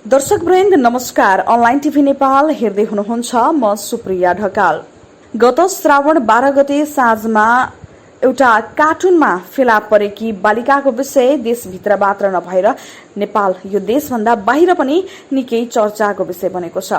दर्शकवृन्द नमस्कार। Online TV Nepal हेर्दै हुनुहुन्छ, म सुप्रिया ढकाल। गत श्रावण 12 गते साँझमा एउटा कार्टुनमा फेला परेकी बालिकाको विषय देशभित्रबाट नभएर नेपाल यो देशभन्दा बाहिर पनि निकै चर्चाको विषय बनेको छ।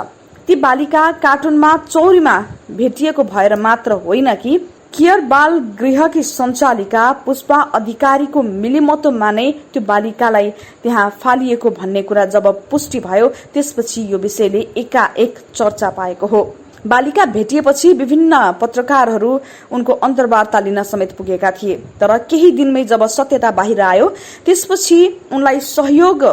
ती बालिका कार्टुनमा चौरीमा भेटिएको भएर मात्र होइन कि केयर बाल गृहकी सञ्चालिका पुष्पा अधिकारीको मिलिमतोमा नै त्यो बालिकालाई त्यहाँ फालिएको भन्ने कुरा जब पुष्टि भयो, त्यसपछि यो विषयले एकाएक चर्चा पाएको हो। बालिका भेटिएपछि विभिन्न पत्रकारहरू उनको अन्तर्वार्ता लिन समेत पुगेका थिए, तर केही दिनमै जब सत्यता बाहिर आयो, त्यसपछि उनलाई सहयोग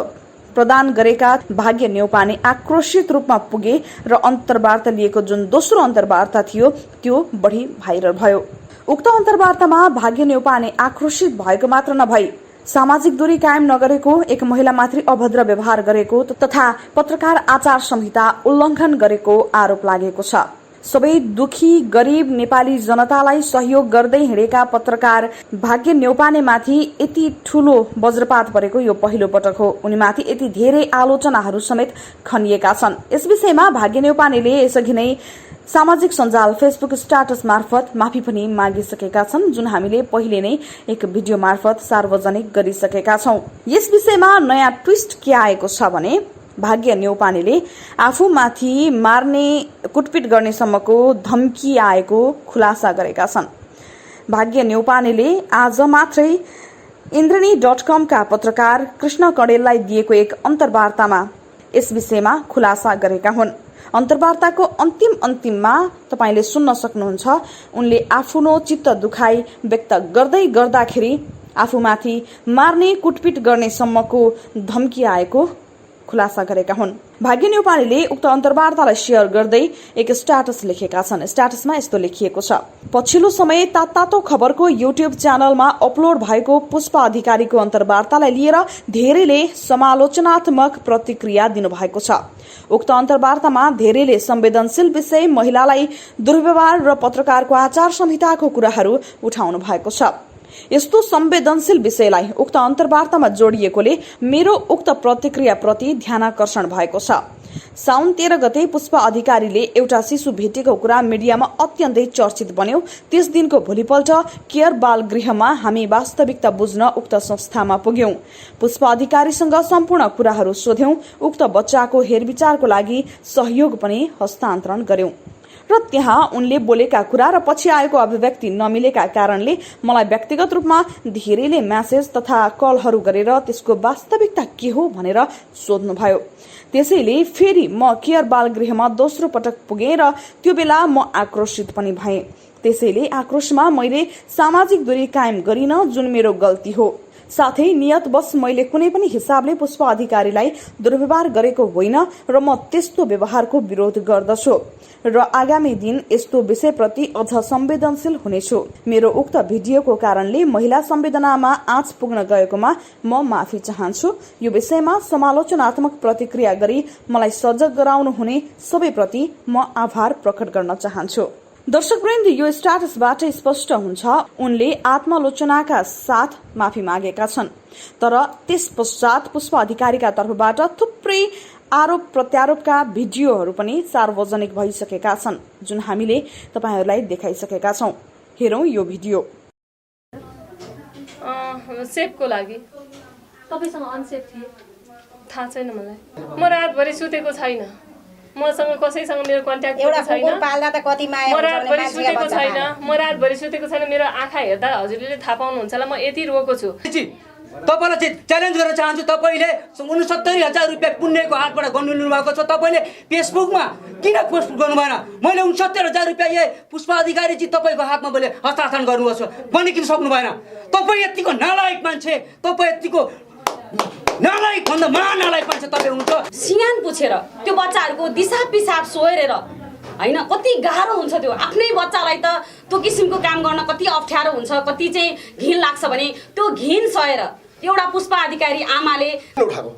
प्रदान गरेका भाग्य न्यौपाने आक्रोशित रूपमा पुगे र अन्तर्वार्ता लिएको जुन दोस्रो अन्तर्वार्ता थियो त्यो बढी भाइरल भयो। उक्त अन्तर्वार्तामा भाग्य न्यौपाने आक्रोशित भएको मात्र नभई सामाजिक दूरी कायम नगरेको, एक महिलामाथि अभद्र व्यवहार गरेको तथा पत्रकार आचार संहिता उल्लंघन गरेको आरोप लागेको छ। सबै दुखी गरीब नेपाली जनतालाई सहयोग गर्दै हिँडेका पत्रकार भाग्य न्यौपानेमाथि यति ठूलो वज्रपात परेको यो पहिलो पटक हो। उनीमाथि यति धेरै आलोचनाहरू समेत खनिएका छन्। यस विषयमा भाग्य न्यौपानेले यसअघि नै सामाजिक सञ्जाल फेसबुक स्ट्याटस मार्फत माफी पनि मागिसकेका छन्, जुन हामीले पहिले नै एक भिडियो मार्फत सार्वजनिक गरिसकेका छौं। यस विषयमा नयाँ ट्विस्ट के आएको छ भने भाग्य न्यौपानेले आफूमाथि मार्ने कुटपिट गर्नेसम्मको धम्की आएको खुलासा गरेका छन्। भाग्य न्यौपानेले आज मात्रै इन्द्रणी.com का पत्रकार कृष्ण कडेललाई दिएको एक अन्तर्वार्तामा यस विषयमा खुलासा गरेका हुन्। अन्तर्वार्ताको अन्तिममा तपाईले सुन्न सक्नुहुन्छ, उनले आफ्नो चित्त दुखाई व्यक्त गर्दै गर्दाखेरि आफूमाथि मार्ने कुटपिट गर्नेसम्मको धम्की आएको खुलासा गरेका हुन्। भाग्य न्यौपानेले उक्त अन्तर्वार्तालाई शेयर गर्दै एक स्ट्याटस लेखेका छन्। स्ट्याटसमा यस्तो लेखिएको छ: पछिल्लो समय तातो खबरको युट्युब च्यानलमा अपलोड भएको पुष्पा अधिकारीको अन्तर्वार्तालाई लिएर धेरैले समालोचनात्मक प्रतिक्रिया दिनुभएको छ। उक्त अन्तर्वार्तामा धेरैले संवेदनशील विषय, महिलालाई दुर्व्यवहार र पत्रकारको आचार संहिताको कुराहरू उठाउनु भएको छ। यस्तो संवेदनशील विषयलाई उक्त अन्तर्वार्तामा जोडिएकोले मेरो उक्त प्रतिक्रिया प्रति ध्यानाकर्षण भएको छ। साउन 13 गते पुष्पा अधिकारीले एउटा शिशु भेटेको कुरा मिडियामा अत्यन्तै चर्चित बन्यो। त्यस दिनको भोलिपल्ट केयर बाल गृहमा हामी वास्तविकता बुझ्न उक्त संस्थामा पुग्यौं। पुष्पा अधिकारीसँग सम्पूर्ण कुराहरू सोध्यौं। उक्त बच्चाको हेरविचारको लागि सहयोग पनि हस्तान्तरण गर्यौं र त्यहाँ उनले बोलेका कुरा र पछि आएको अभिव्यक्ति नमिलेका कारणले मलाई व्यक्तिगत रूपमा धेरैले म्यासेज तथा कलहरू गरेर त्यसको वास्तविकता के हो भनेर सोध्नुभयो। त्यसैले फेरि म केयर बाल गृहमा दोस्रो पटक पुगे र त्यो बेला म आक्रोशित पनि भएँ। त्यसैले आक्रोशमा मैले सामाजिक दूरी कायम गरिन, जुन मेरो गल्ती हो। साथै नियतवश मैले कुनै पनि हिसाबले पुष्पा अधिकारीलाई दुर्व्यवहार गरेको होइन र म त्यस्तो व्यवहारको विरोध गर्दछु र आगामी दिन यस्तो विषयप्रति अझ संवेदनशील हुनेछु। मेरो उक्त भिडियोको कारणले महिला संवेदनामा आँच पुग्न गएकोमा म माफी चाहन्छु। यो विषयमा समालोचनात्मक प्रतिक्रिया गरी मलाई सजग गराउनु हुने सबैप्रति म आभार प्रकट गर्न चाहन्छु। दर्शकवृन्द, यो स्ट्याटसबाट स्पष्ट हुन्छ उनले आत्मालोचनाका साथ माफी मागेका छन्, तर त्यस पश्चात पुष्पा अधिकारीका तर्फबाट थुप्रै आरोप प्रत्यारोपका भिडियोहरू पनि सार्वजनिक भइसकेका छन्, जुन हामीले तपाईहरूलाई देखाइसकेका छौं। हेरौं यो भिडियो। सेफको लागि तपाईसँग अनसेफ थिए थाहा छैन मलाई। म रातभरि सुतेको छैन, मसँग कसैसँग मेरो कन्ट्याक्ट छैन। म रातभरि सुतेको छैन, मेरो आँखा हेर्दा हजुरले थाहा पाउनुहुन्छ होला म यति रोएको छु। तपाईलाई चाहिँ च्यालेन्ज गर्न चाहन्छु। तपाईले 69,000 रुपियाँ पुण्यको हातबाट गर्नु भएको छ। तपाईले फेसबुकमा किन पोस्ट गर्नु भएन? मैले 69,000 रुपियाँ पुष्पा अधिकारीजी तपाईँको हातमा मैले हस्तान्तरण गर्नुहोस् भन्ने किन सक्नु भएन? तपाईँ यतिको नालायक मान्छे, तपाईँ यतिको नालायक भन्दा महानालायक मान्छे तपाईँ हुन्छ। सियान पुछेर त्यो बच्चाहरूको दिशा पिसाब सोहेरेर हैन, कति गाह्रो हुन्छ त्यो। आफ्नै बच्चालाई त त्यो किसिमको काम गर्न कति अप्ठ्यारो हुन्छ, कति चाहिँ घिन लाग्छ भने त्यो घिन सहेर एउटा पुष्पा अधिकारी आमाले उठाएको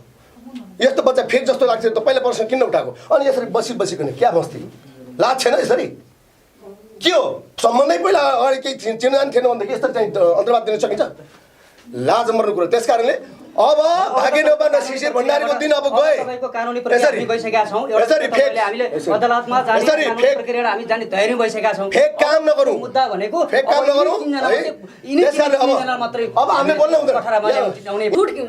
यस्तो बच्चा फेक जस्तो लाग्छ त पहिला प्रश्न किन उठाएको? अनि यसरी बसिकन क्या बस्ती लाज छैन? यसरी के हो? सम्बन्धै पहिला अगाडि केही चिनजान थिएन भनेदेखि यस्तो चाहिँ अन्तर्वाद दिन सकिन्छ? लाज मर्नु कुरो। त्यसकारणले अब भागे नेपालमा शिशिर भण्डारीको दिन अब गए तपाईको कानुनी प्रक्रिया हामी गइसकेका छौं यसरी फेक हामीले अदालतमा जाने कानुनी प्रक्रिया हामी जाने तयारी भइसकेका छौं फेक काम नगरौँ मुद्दा भनेको फेक काम नगरौँ अब हामीले बोल्न हुँदैन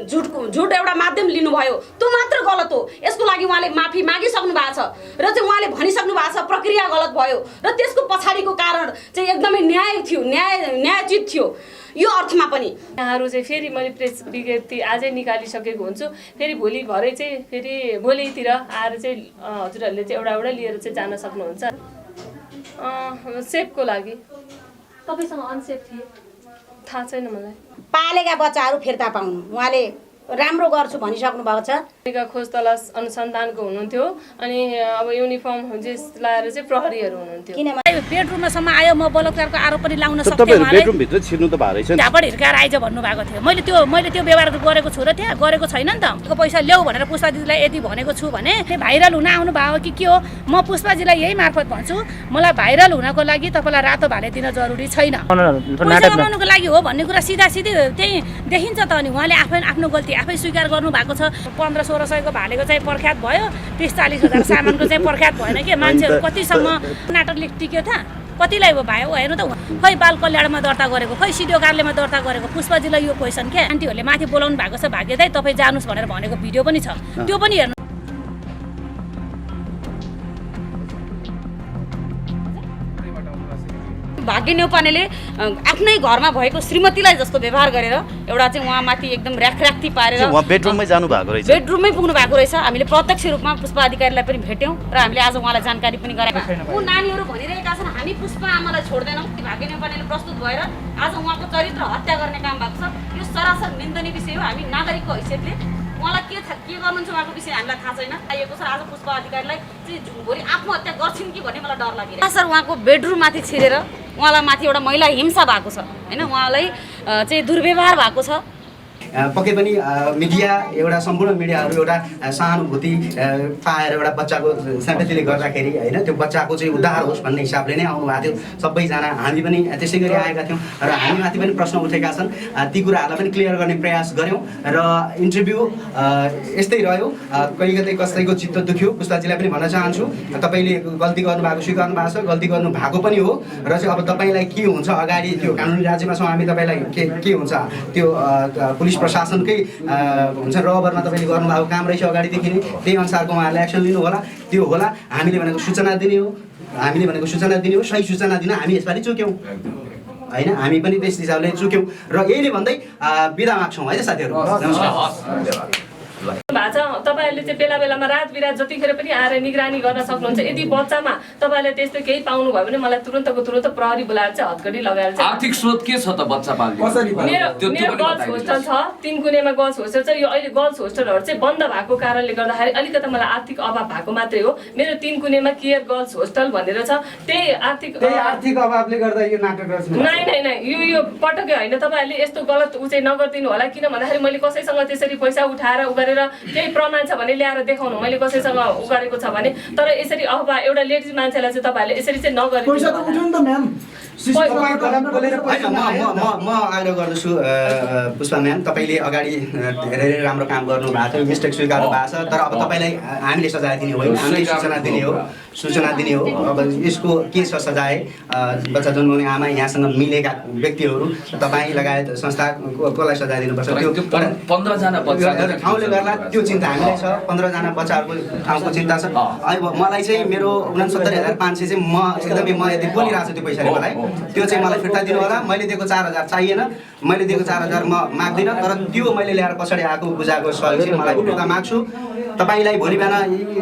झुट एउटा माध्यम लिनुभयो त्यो मात्र गलत हो यसको लागि उहाँले माफी मागिसक्नु भएको छ र चाहिँ उहाँले भनिसक्नु भएको छ प्रक्रिया गलत भयो र त्यसको पछाडिको कारण चाहिँ एकदमै न्याय थियो न्यायोचित थियो यो अर्थमा पनि यहाँहरू चाहिँ फेरि मैले प्रेस विज्ञप्ति आजै निकालिसकेको हुन्छु फेरि भोलि भरे चाहिँ फेरि भोलितिर आएर चाहिँ हजुरहरूले चाहिँ एउटा लिएर चाहिँ जान सक्नुहुन्छ सेफको लागि तपाईँसँग अनसेफ थिए थाहा छैन मलाई पालेका बच्चाहरू फिर्ता पाउनु उहाँले राम्रो गर्छु भनिसक्नु भएको छ खोज तलास अनुसन्धानको हुनुहुन्थ्यो अनि अब युनिफर्म जिन्स लाएर चाहिँ प्रहरीहरू हुनुहुन्थ्यो किनभने बेडरुमसम्म आयो म बलात्कारको आरोप पनि लाउन सक्थेँ उहाँले बेडरुम भित्र छिर्नु त भएको रहेछ झापड हिर्काएर आइज भन्नुभएको थियो मैले त्यो व्यवहार गरेको छु र त्यहाँ गरेको छैन नि त पैसा ल्याऊ भनेर पुष्पा दिदीलाई यति भनेको छु भने भाइरल हुन आउनु भयो कि के हो म पुष्पाजीलाई यही मार्फत भन्छु मलाई भाइरल हुनको लागि तपाईँलाई रातो भाले दिन जरुरी छैन पैसा कमाउनुको लागि हो भन्ने कुरा सिधा सिधी त्यही देखिन्छ त अनि उहाँले आफ्नो गल्ती आफै स्वीकार गर्नु भएको छ 1500-1600 भालेको चाहिँ प्रख्यात भयो 30-40 हजार सामानको चाहिँ प्रख्यात भएन के मान्छेहरू कतिसम्म नाटकले टिक्यो त कतिलाई भयो हेर्नु त खै बाल कल्याणमा दर्ता गरेको खै सिडिओ कार्यालयमा दर्ता गरेको पुष्पाजीलाई यो क्वेसन के आन्टीहरूले माथि बोलाउनु भएको छ भाग्यदाई तपाईँ जानुहोस् भनेर भनेको भिडियो पनि छ त्यो पनि हेर्नु भाग्य न्यौपानेले आफ्नै घरमा भएको श्रीमतीलाई जस्तो व्यवहार गरेर एउटा चाहिँ उहाँमाथि एकदम र्याखराख्ती पारेर उहाँ बेडरुममै जानु भएको रहेछ बेडरुममै पुग्नु भएको रहेछ हामीले प्रत्यक्ष रूपमा पुष्पा अधिकारीलाई पनि भेट्यौँ र हामीले आज उहाँलाई जानकारी पनि गराएका ऊ नानीहरू भनिरहेका छन् हामी पुष्पा आमालाई छोड्दैनौँ भाग्य न्यौपानेले प्रस्तुत भएर आज उहाँको चरित्र हत्या गर्ने काम भएको छ यो सरासर निन्दनीय विषय हो हामी नागरिकको हैसियतले उहाँलाई के गर्नुहुन्छ उहाँको विषय हामीलाई थाहा छैन आइएको छ आज पुष्पा अधिकारीलाई चाहिँ भोलि आत्महत्या गर्छिन् कि भन्ने मलाई डर लागिरहेको सर उहाँको बेडरुममाथि छिरेर उहाँलाई माथि एउटा महिला हिंसा भएको छ होइन उहाँलाई चाहिँ दुर्व्यवहार भएको छ पक्कै पनि मिडिया एउटा सम्पूर्ण मिडियाहरू एउटा सहानुभूति पाएर एउटा बच्चाको स्याम्पथीले गर्दाखेरि होइन त्यो बच्चाको चाहिँ उद्धार होस् भन्ने हिसाबले नै आउनुभएको थियो सबैजना हामी पनि त्यसै गरी आएका थियौँ र हामीमाथि पनि प्रश्न उठेका छन् ती कुराहरूलाई पनि क्लियर गर्ने प्रयास गऱ्यौँ र इन्टरभ्यू यस्तै रह्यो कहिले कतै कसैको चित्त दुख्यो पुष्पाजीलाई पनि भन्न चाहन्छु तपाईँले गल्ती गर्नुभएको स्वीकार्नु भएको छ गल्ती गर्नु भएको पनि हो र चाहिँ अब तपाईँलाई के हुन्छ अगाडि त्यो कानुनी राज्यमा छौँ हामी तपाईँलाई के हुन्छ त्यो पुलिस प्रशासनकै हुन्छ रबरमा तपाईँले गर्नुभएको काम रहेछ अगाडिदेखि नै त्यही अनुसारको उहाँहरूले एक्सन लिनु होला त्यो होला हामीले भनेको सूचना दिने हो सही सूचना दिन हामी यसपालि चुक्यौँ होइन हामी पनि त्यस हिसाबले चुक्यौँ र यहीले भन्दै बिदा माग्छौँ है त साथीहरू नमस्कार भएको छ तपाईँहरूले चाहिँ बेला बेलामा रात बिरात जतिखेर पनि आएर निगरानी गर्न सक्नुहुन्छ यदि बच्चामा तपाईँहरूले त्यस्तो केही पाउनुभयो भने मलाई तुरन्त प्रहरी बोलाएर चाहिँ हतकडी लगाएर चाहिँ आर्थिक स्रोत के छ त बच्चा पाल्ने मेरो गर्ल्स होस्टल छ 3 कुनेमा गर्ल्स होस्टल छ यो अहिले गर्ल्स होस्टलहरू चाहिँ बन्द भएको कारणले गर्दाखेरि अलिकति मलाई आर्थिक अभाव भएको मात्रै हो मेरो 3 कुनेमा केयर गर्ल्स होस्टल भनेर छ त्यही आर्थिक अभावले गर्दा यो नाटक गर्छ नै यो पटकै होइन तपाईँहरूले यस्तो गलत उ चाहिँ नगरिदिनु होला किन भन्दाखेरि मैले कसैसँग त्यसरी पैसा उठाएर उ गरेर केही प्रमाण छ भने ल्याएर देखाउनु मैले कसैसँग उ गरेको छ भने तर यसरी अफवा एउटा लेडिज मान्छेलाई चाहिँ तपाईँहरूले यसरी चाहिँ नगरिदिनु म आग्रह गर्दछु पुष्पा म्याम तपाईँले अगाडि धेरै राम्रो काम गर्नु भएको थियो मिस्टेक स्वीकार्नु भएको छ तर अब तपाईँलाई हामीले सजाय दिने होइन हामीले सूचना दिने हो अब यसको के छ सजाय बच्चा जन्माउने आमा यहाँसँग मिलेका व्यक्तिहरू तपाईँ लगायत संस्था कसलाई सजाय दिनुपर्छ त्यो 15 जना बच्चा ठाउँले गर्दा त्यो चिन्ता हामीलाई छ 15 जना बच्चाहरूको ठाउँको चिन्ता छ अब मलाई चाहिँ मेरो 69,500 चाहिँ म एकदमै म यदि बोलिरहेको छु त्यो पैसाले मलाई त्यो चाहिँ मलाई फिर्ता दिनु होला मैले दिएको 4,000 चाहिएन मैले दिएको 4,000 म माग्दिनँ तर त्यो मैले ल्याएर पछाडि आएको बुझाएको सहयोग चाहिँ मलाई फिर्ता माग्छु तपाईँलाई भोलि बिहान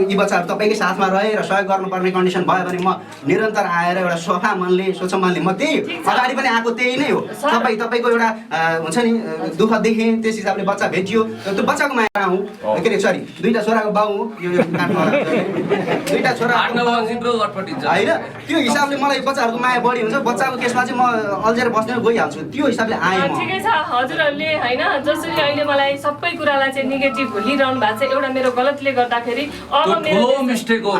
यी बच्चाहरू तपाईँकै साथमा रहे र सहयोग गर्नुपर्ने कन्डिसन भयो भने म निरन्तर आएर एउटा सफा मनले स्वच्छ मनले म त्यही अगाडि पनि आएको त्यही नै हो तपाईँको एउटा हुन्छ नि दुःख देखेँ त्यस हिसाबले बच्चा भेटियो त्यो बच्चाको माया हुँ के अरे सरी 2टा छोराको बाउ हो यो 2टा छोरा होइन त्यो हिसाबले मलाई बच्चाहरूको माया बढी हुन्छ बच्चाको केसमा चाहिँ म अल्झेर बस्ने गइहाल्छु त्यो हिसाबले आएँ म ठिकै छ हजुरहरूले होइन जसरी अहिले मलाई सबै कुरालाई चाहिँ नेगेटिभ लिइरहनु भएको छ एउटा मेरो गलतले गर्दाखेरि अब ठुलो मिस्टेक हो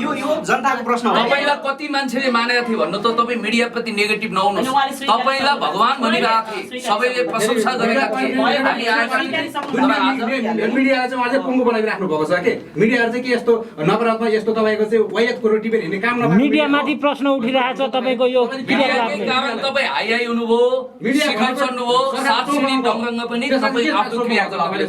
यो जनताको प्रश्न हो। तपाईँलाई कति मान्छेले मानेको थियो भन्नु त तपाईँ मिडियाप्रति नेगेटिभ नहुनुहोस्। तपाईँलाई भगवान भनिरहेको थिए, सबैले प्रशंसा गरेका थिए, हामी आएका थियौँ। मिडियालाई चाहिँ उहाँले पङ्गु बनाइराख्नु भएको छ के मिडियाहरू चाहिँ के यस्तो नकारात्मक यस्तो तपाईँको चाहिँ वायत कुरो टिपेर हिँड्ने काम नगर्नु। मिडियामाथि प्रश्न उठिरहेको छ तपाईँको यो मिडियाकै कारण तपाईँ हाई हुनुभयो, शिखर चढ्नुभयो, सात सिँढी डङरङ्ग पनि तपाईँ आफ्नो क्रियाकलापले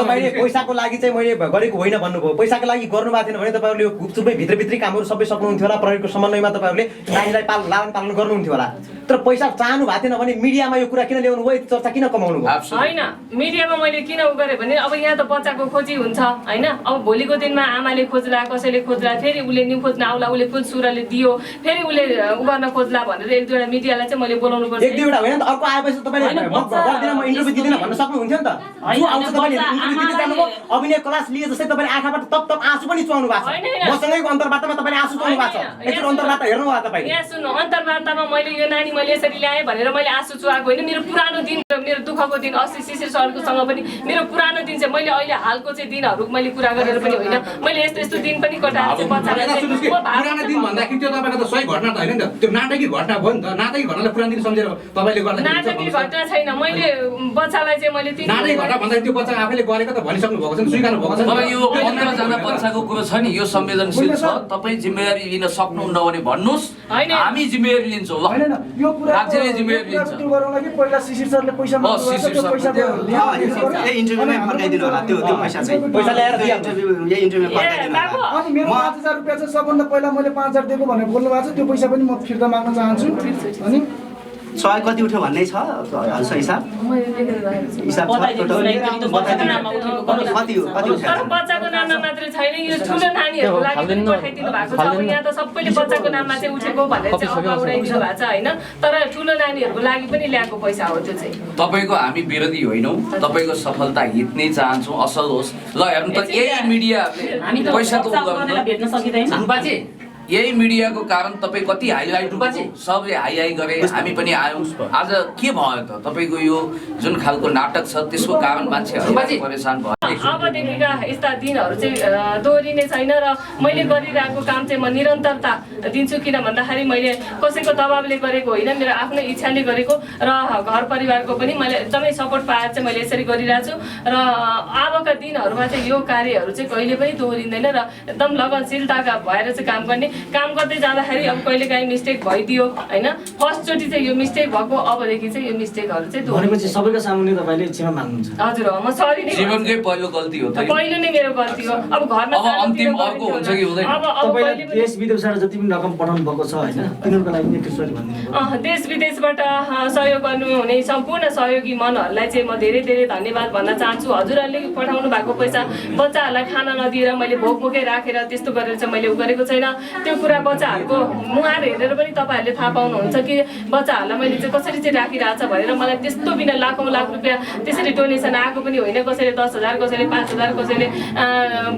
तपाईँले पैसाको लागि चाहिँ मैले गरेको होइन भन्नुभयो। पैसाको लागि गर्नुभएको थिएन भने तपाईँहरूले यो घुपचुपै भित्रभित्री कामहरू सबै सक्नुहुन्थ्यो होला। प्रहरीको समन्वयमा तपाईँहरूले नानीलाई लालन पालन गर्नुहुन्थ्यो होला। तर पैसा चाहनु भएको थिएन भने मिडियामा यो कुरा किन ल्याउनु भयो, चर्चा किन कमाउनु भयो? होइन, मिडियामा मैले किन उ गरेँ भने अब यहाँ त बच्चाको खोजी हुन्छ होइन। अब भोलिको दिनमा आमाले खोज्ला, कसैले खोज्ला, फेरि उसले न्यु खोज्न आउला, उसले कुन सुरले दियो, फेरि उसले उ गर्न खोज्ला भनेर एक दुईवटा मिडियालाई चाहिँ मैले बोलाउनु पर्छ। एक दुईवटा होइन त, अर्को आएपछि तपाईँले गर्दिनँ म इन्टरभ्यू दिँदैन भन्न सक्नुहुन्थ्यो नि त। जो आउँछ तपाईँले इन्टरभ्यू दिँदै जानुभयो, अभिनय क्लास लिए जस्तै तपाईँले आँखाबाट तप आँसु पनि चुहाउनु भएको छ। मसँगैको अन्तर्वार्तामा तपाईँले आँसु चुहाउनु भएको छ। एकचोटि अन्तर्वार्ता हेर्नु होला तपाईँले। यहाँ सुन्नु, अन्तर्वार्तामा मैले यो नानी मैले यसरी ल्याएँ भनेर मैले आँसु चुहाएको होइन। मेरो पुरानो दिन, मेरो दुःखको दिन, अस्ति शिशिर सरकोसँग पनि मेरो पुरानो दिन चाहिँ मैले अहिले हालको चाहिँ दिनहरू मैले कुरा गरेर पनि होइन, मैले यस्तो यस्तो दिन पनि कटाएको चाहिँ बच्चालाई चाहिँ पुरानो दिन भन्दाखेरि त्यो तपाईँको त सही घटना त होइन नि त, त्यो नाटकीय घटना भयो नि त। नाटकीय घटनालाई पुरानो दिन सम्झेर तपाईँले गर्दा नाटकीय घटना छैन। मैले बच्चालाई चाहिँ मैले नाटकीय घटना भन्दाखेरि त्यो बच्चा आफैले गरेको त भनिसक्नु भएको छ नि, स्वीकार्नु भएको छ नि। तपाईँ यो 15 जना बच्चाको कुरो छ नि, यो संवेदनशील छ। तपाईँ जिम्मेवारी लिन सक्नुहुन्न भने भन्नुहोस्, हामी जिम्मेवारी लिन्छौँ। ल यो कुरा राज्यले जिम्मेवारी लिन्छ। पहिला शिशिर सरले पैसा इन्टरभ्यूमै फर्काइदिनु होला त्यो पैसा चाहिँ। पैसा ल्याएर यही इन्टरभ्यूमा फर्काइदिनु होला। अनि मेरो 5000 रुपैयाँ चाहिँ सबभन्दा पहिला मैले 5000 दिएको भनेर बोल्नु भएको छ। त्यो पैसा पनि म फिर्ता माग्न चाहन्छु। अनि सहयोग कति उठ्यो भन्ने छ हिसाब? हिसाब तर बच्चाको नाममा मात्रै छैन, यो ठुलो नानीहरूको लागि पनि पठाइदिनु भएको छ। अब यहाँ त सबैले बच्चाको नाममा चाहिँ उठेको भनेर चाहिँ अगाडि उडाइदिनु भएको छ होइन। तर ठुलो नानीहरूको लागि पनि ल्याएको पैसा हो त्यो चाहिँ। तपाईँको हामी विरोधी होइनौँ, तपाईँको सफलता हित नै चाहन्छौँ, असल होस्। ल हेर्नु त, यही मिडियाले पैसाको भेट्न सकिँदैन। यही मिडियाको कारण तपाईँ कति हाइलाइट सबले हाई गरे, हामी पनि आयौँ। आज के भयो त तपाईँको यो जुन खालको नाटक छ त्यसको कारण मान्छेहरू परेशान भयो। अबदेखिका यस्ता दिनहरू चाहिँ दोहोरिने छैन र मैले गरिरहेको काम चाहिँ म निरन्तरता दिन्छु। किन भन्दाखेरि मैले कसैको दबावले गरेको होइन, मेरो आफ्नो इच्छाले गरेको र घर परिवारको पनि मैले एकदमै सपोर्ट पाएर चाहिँ मैले यसरी गरिरहेको छु। र अबका दिनहरूमा चाहिँ यो कार्यहरू चाहिँ कहिले पनि दोहोरिँदैन र एकदम लगनशीलताका भएर चाहिँ काम गर्ने। काम गर्दै जाँदाखेरि अब कहिलेकाहीँ मिस्टेक भइदियो होइन, फर्स्टचोटि चाहिँ यो मिस्टेक भएको, अबदेखि चाहिँ यो मिस्टेकहरू चाहिँ भनेपछि सबैको सामुन्ने तपाईँले क्षमा माग्नुहुन्छ? हजुर हो, म सरी नै। जीवनकै पहिलो गल्ती हो त, पहिलो नै मेरो गल्ती हो। अब घरमा अब अन्तिम अर्को हुन्छ कि हुँदैन? तपाईँले देश विदेशबाट जति पनि रकम पठाउनु भएको छ होइन, तिनीहरूको लागि नेतृत्व भन्दिनु। देश विदेशबाट सहयोग गर्नुहुने सम्पूर्ण सहयोगी मनहरूलाई चाहिँ म धेरै धेरै धन्यवाद भन्न चाहन्छु। हजुरहरूले पठाउनु भएको पैसा बच्चाहरूलाई खाना नदिएर मैले भोकभोकै राखेर त्यस्तो गरेर चाहिँ मैले उ गरेको छैन। त्यो कुरा बच्चाहरूको मुहार हेरेर पनि तपाईँहरूले थाहा पाउनुहुन्छ कि बच्चाहरूलाई मैले चाहिँ कसरी चाहिँ राखिरहेछ भनेर। मलाई त्यस्तो बिना लाखौँ लाख रुपियाँ त्यसरी डोनेसन आएको पनि होइन। कसैले 10,000, कसैले 5,000, कसैले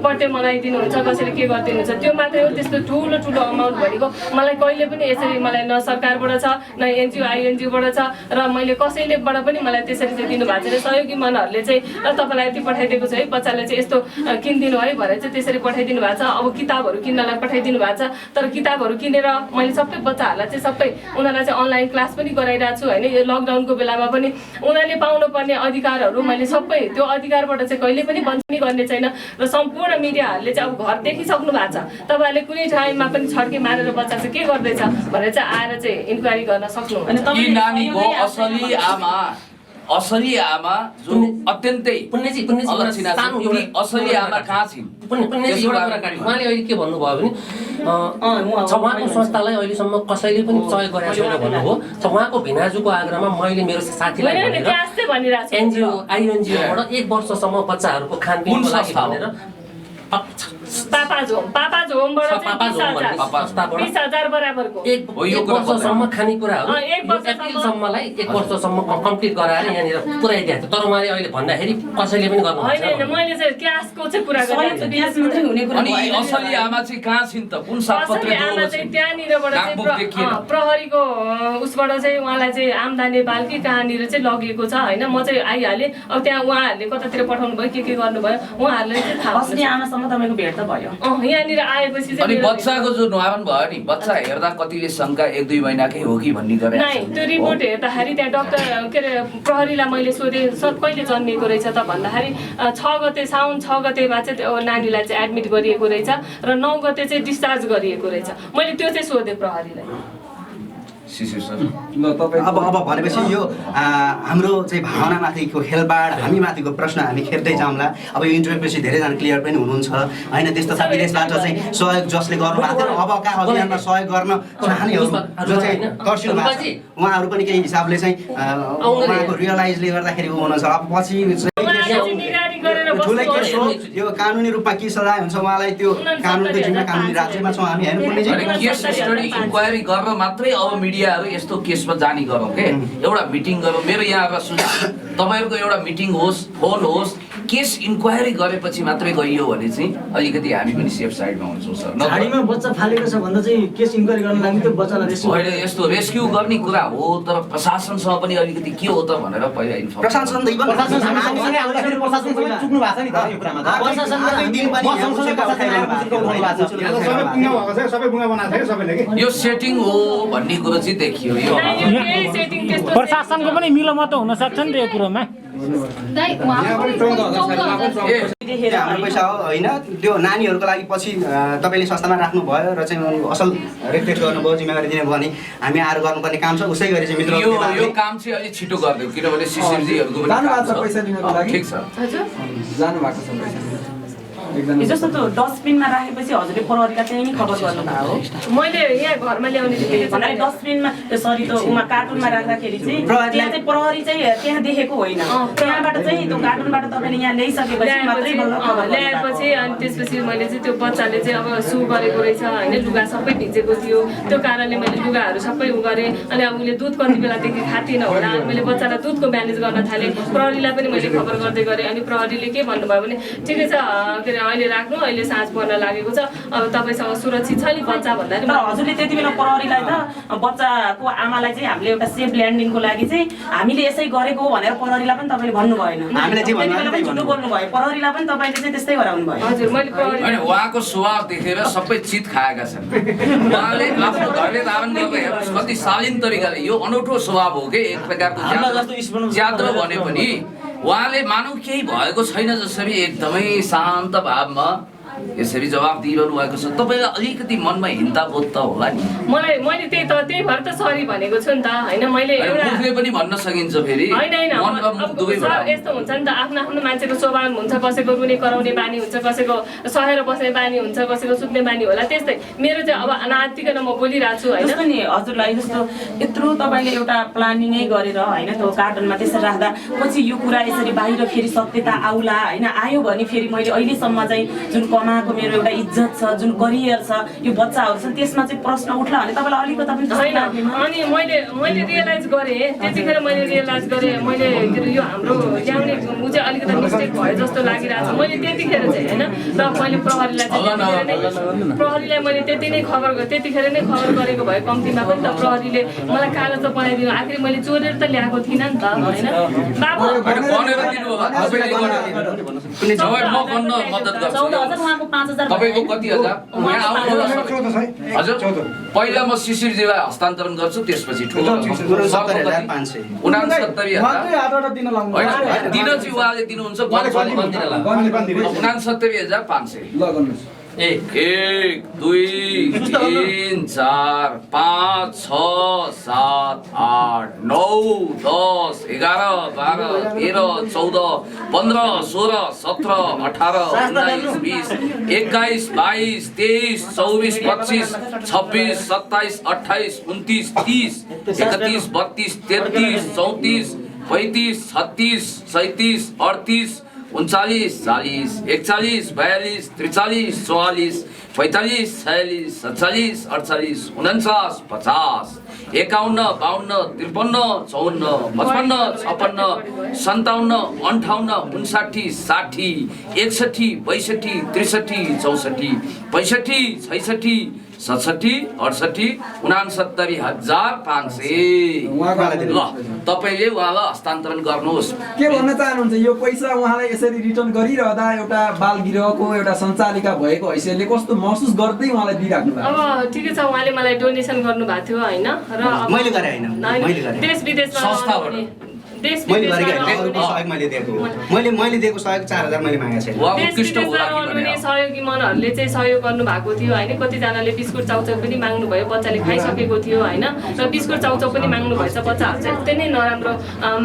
बर्थडे मनाइदिनुहुन्छ, कसैले के गरिदिनुहुन्छ। त्यो मात्रै हो, त्यस्तो ठुलो ठुलो अमाउन्ट भनेको मलाई कहिले पनि यसरी मलाई न सरकारबाट छ न एनजिओ आइएनजिओबाट छ र मैले कसैलेबाट पनि मलाई त्यसरी चाहिँ दिनुभएको छैन। सहयोगी मनहरूले चाहिँ तपाईँलाई यति पठाइदिएको छ है, बच्चालाई चाहिँ यस्तो किनिदिनु है भनेर चाहिँ त्यसरी पठाइदिनु भएको छ। अब किताबहरू किन्नलाई पठाइदिनु भएको छ, तर किताबहरू किनेर मैले सबै बच्चाहरूलाई चाहिँ सबै उनीहरूलाई चाहिँ अनलाइन क्लास पनि गराइरहेको छु होइन। यो लकडाउनको बेलामा पनि उनीहरूले पाउनुपर्ने अधिकारहरू मैले सबै त्यो अधिकारबाट चाहिँ कहिले पनि वञ्चित गर्ने छैन। र सम्पूर्ण मिडियाहरूले चाहिँ अब घर देखिसक्नु भएको छ, तपाईँहरूले कुनै टाइममा पनि छड्के मारेर बच्चा चाहिँ के गर्दैछ भनेर चाहिँ आएर चाहिँ इन्क्वायरी गर्न सक्नुहुन्छ। असली आमा जो अत्यन्तै असली आमा कहाँ छिन्? उहाँले अहिले के भन्नुभयो भने उहाँको संस्थालाई अहिलेसम्म कसैले पनि सहयोग गरेको छैन भन्नुभयो। उहाँको भिनाजुको आग्रहमा मैले मेरो साथीलाई भनेर एनजिओ आइएनजिओबाट 1 वर्षसम्म बच्चाहरूको खानपिनको लागि भनेर पापा झोमबाट चाहिँ 20,000 बराबरको एक वर्षसम्म खानेकुराहरू एक वर्षसम्म। एप्रिलसम्मलाई 1 वर्षसम्म कम्प्लिट गराएर यहाँनिर पुऱ्याइदिएको थियो। तर उहाँले अहिले भन्दाखेरि कसैले पनि गर्नु होइन मैले चाहिँ क्यासको चाहिँ कुरा गरेँ। अनि असली आमा चाहिँ कहाँ छिन् त? कुन सापत्र आमा चाहिँ त्यहाँनिरबाट चाहिँ प्रहरीको उसबाट चाहिँ उहाँलाई चाहिँ आम्दानी नेपाल कि कहाँनिर चाहिँ लगिएको छ होइन। म चाहिँ आइहालेँ। अब त्यहाँ उहाँहरूले कतातिर पठाउनु भयो के गर्नुभयो उहाँहरूले चाहिँ थाहा असली आमासँग तपाईँको भेट त भयो। यहाँनिर आएपछि अनि चाहिँ बच्चाको जो नुहावन भयो नि, बच्चा हेर्दा कतिले शङ्का 1-2 महिनाकै हो कि भन्ने गरे। त्यो रिपोर्ट हेर्दाखेरि त्यहाँ डक्टर के अरे प्रहरीलाई मैले सोधेँ सर कहिले जन्मिएको रहेछ त भन्दाखेरि 6 गते साउन 6 गतेमा चाहिँ त्यो नानीलाई चाहिँ एडमिट गरिएको रहेछ र 9 गते चाहिँ डिस्चार्ज गरिएको रहेछ। मैले त्यो चाहिँ सोधेँ प्रहरीलाई। अब भनेपछि यो हाम्रो चाहिँ भावनामाथिको खेलबाड हामीमाथिको प्रश्न हामी खेप्दै जाउँला। अब यो इन्टरभ्यूपछि धेरैजना क्लियर पनि हुनुहुन्छ होइन। त्यस तथा विदेशबाट चाहिँ सहयोग जसले गर्नुभएको थियो अबका अभियानमा सहयोग गर्न चाहनेहरू जो चाहिँ तर्सिनु भएको छ उहाँहरू पनि केही हिसाबले चाहिँ उहाँको रियलाइजले गर्दाखेरि हुनुहुन्छ। अब पछि ठुलै केस हो यो कानुनी रूपमा के सजाय हुन्छ उहाँलाई त्यो कानुनको जिम्मा कानुनी राज्यमा छौँ हामी हेर्नुपर्ने केस स्टडी इन्क्वायरी गरेर मात्रै अब मिडियाहरू यस्तो केसमा जाने गरौँ के एउटा मिटिङ गरौँ। मेरो यहाँ एउटा सुझाव तपाईँहरूको एउटा मिटिङ होस्, फोन होस्, केस इन्क्वायरी गरेपछि मात्रै गइयो भने चाहिँ अलिकति हामी पनि सेफ साइडमा हुन्छौँ सर। झाडीमा बच्चा फालेको छ भन्दा चाहिँ केस इन्क्वायरी गर्न लागि त्यो बच्चालाई रेस्क्यु होइन यस्तो रेस्क्यु गर्ने कुरा हो तर प्रशासनसँग पनि अलिकति के हो त भनेर पहिला इन्फर्म प्रशासन त इभन चुक्नु भएको छ नि त यो कुरामा त सबै बुङ्गा बनाएको थियो सबैले के यो सेटिङ हो भन्ने कुरो चाहिँ देखियो। यो प्रशासनको पनि मिलोमतो हुन सक्छ नि त यो कुरोमा। हाम्रो पैसा हो होइन त्यो नानीहरूको लागि पछि तपाईँले संस्थामा राख्नुभयो र चाहिँ असल रेस्पेक्ट गर्नुभयो जिम्मेवारी दिनुभयो भने हामी आएर गर्नुपर्ने काम छ। उसै गरी चाहिँ मित्र यो काम चाहिँ अलिक छिटो गरिदियो किनभने सिसिएमजीहरूको पनि ठिक छ जानु भएको छ पैसा जस्तो त्यो डस्टबिनमा राखेपछि हजुरले प्रहरीलाई त्यही नै खबर गर्नुभएको हो। मैले यहाँ घरमा ल्याउने भन्नाले डस्टबिनमा सरी त्यो उमा कार्टुनमा राख्दाखेरि चाहिँ त्यहाँ चाहिँ प्रहरी चाहिँ त्यहाँ देखेको होइन। त्यहाँबाट चाहिँ त्यो कार्टुनबाट तपाईँले यहाँ ल्याइसकेपछि मात्रै ल्याएपछि अनि त्यसपछि मैले चाहिँ त्यो बच्चाले चाहिँ अब सु गरेको रहेछ होइन। लुगा सबै भिजेको थियो त्यो कारणले मैले लुगाहरू सबै उ गरेँ। अनि अब उसले दुध कति बेलादेखि खाँदिनँ होला मैले बच्चालाई दुधको म्यानेज गर्न थालेँ। प्रहरीलाई पनि मैले खबर गर्दै गरेँ। अनि प्रहरीले के भन्नुभयो भने ठिकै छ के अरे अहिले राख्नु अहिले साँझ पर्न लागेको छ अब तपाईँसँग सुरक्षित छ नि बच्चा भन्दाखेरि हजुरले त्यति बेला प्रहरीलाई त बच्चाको आमालाई चाहिँ हामीले एउटा सेफ ल्यान्डिङको लागि चाहिँ हामीले यसै गरेको हो भनेर प्रहरीलाई पनि तपाईँले भन्नु भएन। झुटो बोल्नु भयो प्रहरीलाई पनि तपाईँले चाहिँ त्यस्तै गराउनु भयो। हजुर मैले अनि उहाँको स्वभाव देखेर सबै चित खाएका छन्। उहाँले आफ्नो घरले धारण गर्दा हेर्नुहोस् कति शालीन तरिकाले यो अनौठो स्वभाव हो कि एक प्रकारको ज्यादो भने पनि उहाँले मानौ केही भएको छैन जसरी एकदमै शान्त भावमा यसरी जवाब दिइरहनु भएको छ। तपाईँलाई अलिकति मनमा हिन्ताबोध त होला नि। मैले त्यही भएर त सरी भनेको छु नि त होइन। मैले मुखले पनि भन्न सकिन्छ फेरि यस्तो हुन्छ नि त आफ्नो आफ्नो मान्छेको स्वभाव हुन्छ। कसैको रुने कराउने बानी हुन्छ, कसैको सहेर बस्ने बानी हुन्छ, कसैको सुत्ने बानी होला। त्यस्तै मेरो चाहिँ अब अनातिकन म बोलिरहेको छु होइन। नि हजुरलाई जस्तो यत्रो तपाईँले एउटा प्लानिङै गरेर होइन त्यो कार्टुनमा त्यसरी राख्दा पछि यो कुरा यसरी बाहिर फेरि सत्यता आउला होइन। आयो भने फेरि मैले अहिलेसम्म चाहिँ जुन कमाएको मेरो एउटा इज्जत छ जुन करियर छ यो बच्चाहरू छन् त्यसमा चाहिँ प्रश्न उठ्ला भने तपाईँलाई अलिकता पनि छैन। अनि मैले रियलाइज गरेँ त्यतिखेर मैले यो हाम्रो ल्याउने ऊ चाहिँ अलिकति मिस्टेक भयो जस्तो लागिरहेको छ। मैले त्यतिखेर चाहिँ होइन र मैले प्रहरीलाई मैले त्यतिखेर नै खबर गरेको भए कम्तीमा पनि त प्रहरीले मलाई कागज त बनाइदिनु। आखिर मैले चोरेर त ल्याएको थिइनँ नि त होइन बाबु। तपाईँको कति हजार हजुर पहिला म शिशिरजीलाई हस्तान्तरण गर्छु त्यसपछि ठुलो 69,000 दिन चाहिँ उहाँले दिनुहुन्छ 69,500 1 2 3 4 5 6 7 8 9 10 11 12 13 14 15 16 17 18 19 20 21 22 23 24 25 26 27 28 29 30 31 32 33 34 35 36 37 37 38 39 39 40 41 42 43 44 45 46 47 48 49 50 51 52 53 54 55 56 57 58 59 60 61 62 63 64 65 66 67 68 69,500 ल तपाईँले उहाँलाई हस्तान्तरण गर्नुहोस्। के भन्न चाहनुहुन्छ यो पैसा उहाँलाई यसरी रिटर्न गरिरहँदा एउटा बाल गृहको एउटा सञ्चालिका भएको हैसियतले कस्तो महसुस गर्दै उहाँलाई दिइराख्नु भएको? अब ठिकै छ, उहाँले मलाई डोनेसन गर्नुभएको थियो होइन, र मैले गरे हैन, मैले गरे। देश विदेशमा मैले दिएको सहयोग 4,000 मैले मागेको छैन। सहयोगी मनहरूले चाहिँ सहयोग गर्नुभएको थियो होइन। कतिजनाले बिस्कुट चाउचाउ पनि माग्नुभयो, बच्चाले खाइसकेको थियो होइन, र बिस्कुट चाउचाउ पनि माग्नु भएछ। बच्चाहरू चाहिँ एकदमै नराम्रो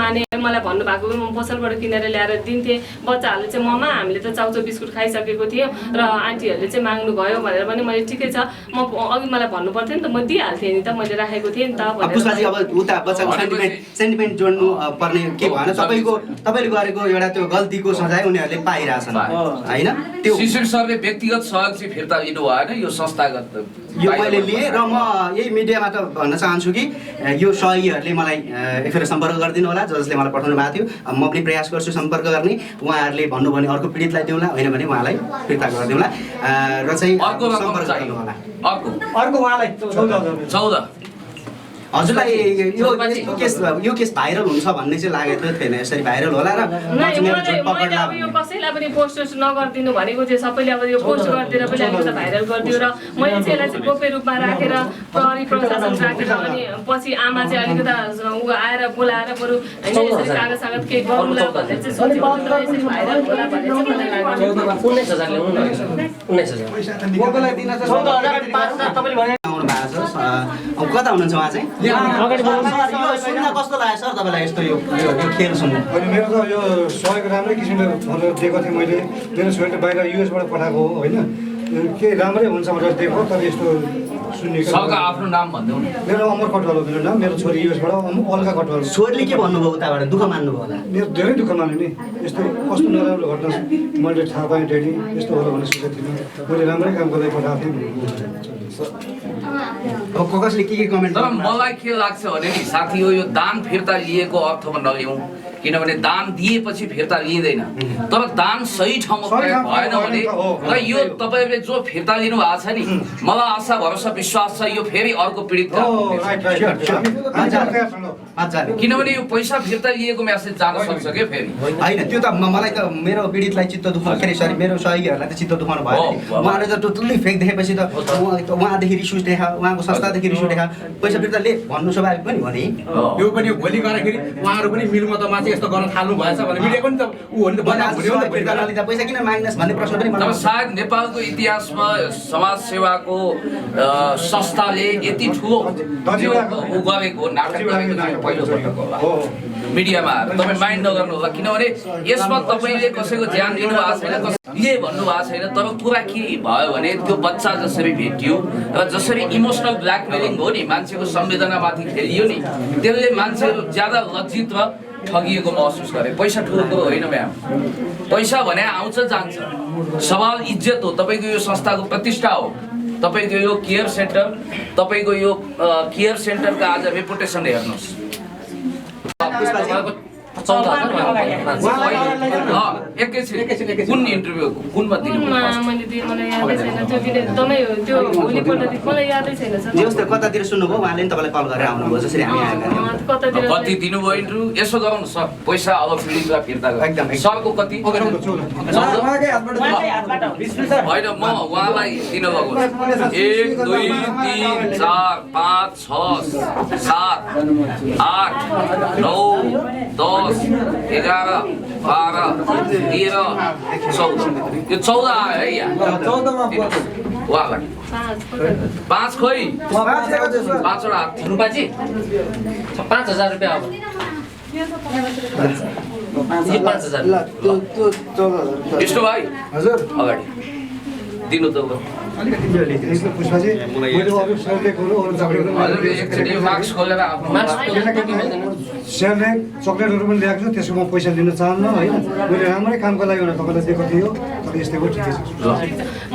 माने मलाई भन्नुभएको म पसलबाट किनेर ल्याएर दिन्थेँ। बच्चाहरूले चाहिँ ममा हामीले त चाउचाउ बिस्कुट खाइसकेको थियो र आन्टीहरूले चाहिँ माग्नुभयो भनेर पनि मैले ठिकै छ, म अघि मलाई भन्नु पर्थ्यो नि त, म दिइहाल्थेँ नि त, मैले राखेको थिएँ नि त भनेर। पुष्पाजी अब उता बच्चाको सेन्टिमेन्ट जोड्नु पर्ने के भएन, तपाईँले गरेको एउटा त्यो गल्तीको सजाय उनीहरूले पाइरहेछन् होइन। त्यो शिशिर सरले व्यक्तिगत सहयोग चाहिँ फिर्ता लिनु भएन, यो संस्थागत यो मैले लिएँ र म यही मिडियामा त भन्न चाहन्छु कि यो सहयोगीहरूले मलाई फेरि सम्पर्क गरिदिनु होला, जसले मलाई पठाउनु भएको थियो। म पनि प्रयास गर्छु सम्पर्क गर्ने। उहाँहरूले भन्नु भने अर्को पीडितलाई दिउँला, होइन भने उहाँलाई फिर्ता गरिदिउँला र चाहिँ सम्पर्क गर्नु होला। अर्को उहाँलाई 14 हजुरलाई यो केस भाइरल हुन्छ भन्ने चाहिँ लागेको थिएन, यसरी भाइरल होला र मैले अब यो कसैलाई पनि पोस्ट नगरिदिनु भनेको थियो। सबैले अब यो पोस्ट गरिदिएर पनि अलिकति भाइरल गरिदियो र मैले चाहिँ यसलाई चाहिँ गोप्य रूपमा राखेर प्रहरी प्रशासन राखेर अनि पछि आमा चाहिँ अलिकति ऊ आएर बोलाएर बरु होइन यसरी कागज सागज केही गरौँला भनेर चाहिँ सोचेको थियो। यसरी भाइरल होला भनेर चाहिँ मलाई लाग्यो। 19,000 ल्याउनु न 19,000 कता हुनुहुन्छ उहाँ चाहिँ? सुन्न कस्तो लाग्यो सर तपाईँलाई यस्तो यो खेल सुन्नु? अनि मेरो त यो सहयोग राम्रै किसिमले दिएको थिएँ मैले। मेरो छोरीले बाहिर युएसबाट पठाएको हो होइन, के राम्रै हुन्छ भनेर दिएको, तर यस्तो सुन्नेको। सबका आफ्नो नाम भन्दै हुनु। मेरो अमर कटवाल हो मेरो नाम। मेरो छोरी युएसबाट अल्का कटवाल। छोरीले के भन्नुभयो उताबाट? दुःख मान्नुभयो होला? मेरो धेरै दुःख मान्यो नि, यस्तो कस्तो नराम्रो घटना मैले थाहा पाएँ डेडी यस्तो होला भन्ने सोचेको थिइनँ। मैले राम्रै काम गर्दै पठाएको थिएँ। कसले के कमेन्ट? तर मलाई के लाग्छ भने नि साथी हो, यो दान फिर्ता लिएको अर्थमा नलिउँ, किनभने दान दिएपछि फिर्ता लिइँदैन। तर दान सही ठाउँमा प्रयोग भएन भने र यो तपाईँले जो फिर्ता लिनु भएको छ नि, मलाई आशा भरोसा विश्वास छ यो फेरि अर्को पीडित, किनभने यो पैसा फिर्ता लिएको मेसेज जान सक्छ क्या फेरि। होइन त्यो त मलाई त मेरो पीडितलाई चित्त दुखाउनु, के अरे सरी मेरो सहयोगीहरूलाई त चित्त दुखाउनु भयो। उहाँले त टोटल्ली फेक देखेपछि त उहाँदेखि रिस उठेका, उहाँको संस्थादेखि रिस उठेका, पैसा फिर्ता ले भन्नु स्वाभाविक पनि हो नि। यो पनि भोलि गर्दाखेरि उहाँहरू पनि मिलमतमा चाहिँ यस्तो गर्न थाल्नु भएछ भने मिडिया पनि त ऊ हो नि त फिर्ता नलिँदा पैसा किन माग्नेस् भन्ने प्रश्न पनि तर सायद नेपालको इतिहासमा समाज सेवाको संस्थाले यति ठुलो ऊ गरेको नाटक गरेको चाहिँ पहिलोपटक होला मिडियामा। तपाईँ माइन्ड नगर्नु होला, किनभने यसमा तपाईँले कसैको ज्यान लिनु भएको छैन, कसैले भन्नु भएको छैन। तर कुरा के भयो भने त्यो बच्चा जसरी भेटियो र जसरी इमोसनल ब्ल्याकमेलिङ हो नि, मान्छेको संवेदनामाथि खेलियो नि, त्यसले मान्छेहरू ज्यादा लज्जित र ठगिएको महसुस गरे। पैसा ठुलो कुरो होइन म्याम, पैसा भने आउँछ जान्छ, सवाल इज्जत हो। तपाईँको यो संस्थाको प्रतिष्ठा हो, तपाईँको यो केयर सेन्टर, तपाईँको यो केयर सेन्टरको आज रेपुटेसन हेर्नुहोस्। 14,000 कुन इन्टरभ्यू कुनमा दिनु? मलाई यादै छैन त्यो दिन एकदमै त्यो भोलिपल्टदेखि मलाई यादै छैन सर। जस्तो कतातिर सुन्नुभयो उहाँले नि तपाईँलाई कल गरेर आउनुभयो जसरी हामी आएका कतातिर कति दिनुभयो इन्टरभ्यू? यसो गरौँ न सर, पैसा अब पीडितलाई फिर्ता एकदम सरको कति होइन, म उहाँलाई दिन लगाउँछु। 1 2 3 4 5 6 7 8 9 10 11 12 13 14 यो 14 आयो है यहाँ। 14 5 खोइ 5 वटा रुपाजी 5,000 रुपियाँ अब यो 5,000 विष्णु भाइ हजुर अगाडि दिनु त ल पुष्पाजी मैले अरू सेयरलेकहरू अरू हजुर एकचोटि यो मार्क्स खोलेर आफ्नो सेयरलेक चक्लेटहरू पनि ल्याएको छु त्यसको म पैसा लिन चाहन्न होइन मैले राम्रै कामको लागि एउटा तपाईँलाई दिएको थियो तर यस्तै हो ठिकै छ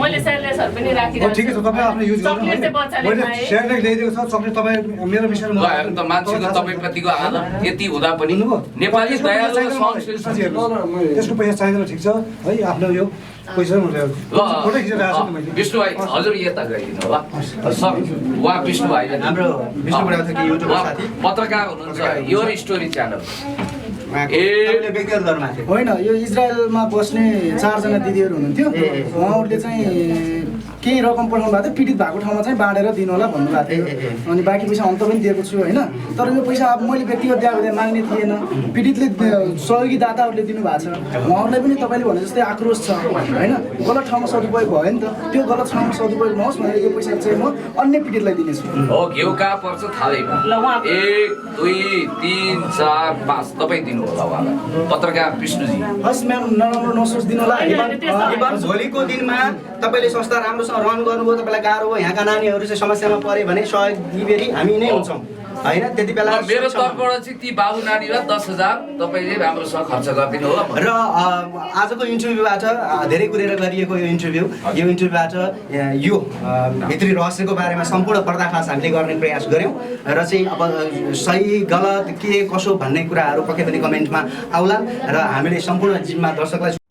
मैले सेयरलेसहरु पनि राखिरहेको ठिकै छ तपाईँ आफ्नो युज गर्नु चक्लेट चाहिँ बच्चाले मैले खाए। सेयरलेक ल्याइदिएको छ चक्लेट तपाईँ मेरो विषयमा ल हेर्नु त मान्छेको तपाईँप्रतिको आदर यति हुँदा पनि नेपाली दयालु र सहनशील त्यसको पैसा चाहिँदैन ठिक छ है आफ्नो यो पैसा फोटो खिचेर आएको छु मैले विष्णु भाइ हजुर यता गइदिनु ल सर उहाँ विष्णु भाइ हाम्रो विष्णु बुढाथोकी युट्युबर साथी पत्रकार हुनुहुन्छ यो स्टोरी च्यानल तपाईँले व्यक्तिगत गर्नुभएको थियो होइन यो इजरायलमा बस्ने 4 जना दिदीहरू हुनुहुन्थ्यो उहाँहरूले चाहिँ केही रकम पठाउनु भएको थियो पीडित भएको ठाउँमा चाहिँ बाँडेर दिनु होला भन्नुभएको थियो अनि बाँकी पैसा अन्त पनि दिएको छु होइन तर यो पैसा अब मैले व्यक्तिगत दिएको माग्ने थिएन पीडितले सहयोगी दाताहरूले दिनुभएको छ उहाँहरूलाई पनि तपाईँले भने जस्तै आक्रोश छ होइन गलत ठाउँमा सदुपयोग भयो नि त त्यो गलत ठाउँमा सदुपयोग नहोस् भनेर यो पैसा चाहिँ म अन्य पीडितलाई दिनेछु हो घिउ कहाँ पर्छ थालैमा 1 2 3 4 5 तपाईँ दिनु होला उहाँलाई पत्रकार विष्णुजी हस् म्याम नराम्रो नसोच दिनु होला इभन भोलिको दिनमा तपाईँले संस्था राम्रोसँग रन गर्नुभयो तपाईँलाई गाह्रो हो यहाँका नानीहरू चाहिँ समस्यामा पऱ्यो भने सहयोग दिबेरी हामी नै हुन्छौँ होइन त्यति बेला मेरो तर्फबाट चाहिँ ती बाबु नानीलाई 10,000 तपाईँले राम्रोसँग खर्च गरिदिनु होला र आजको इन्टरभ्यूबाट धेरै कुरेर गरिएको यो इन्टरभ्यूबाट यो भित्री रहस्यको बारेमा सम्पूर्ण पर्दाफास हामीले गर्ने प्रयास गऱ्यौँ र चाहिँ अब सही गलत के कसो भन्ने कुराहरू पक्कै पनि कमेन्टमा आउला र हामीले सम्पूर्ण जिम्मा दर्शकलाई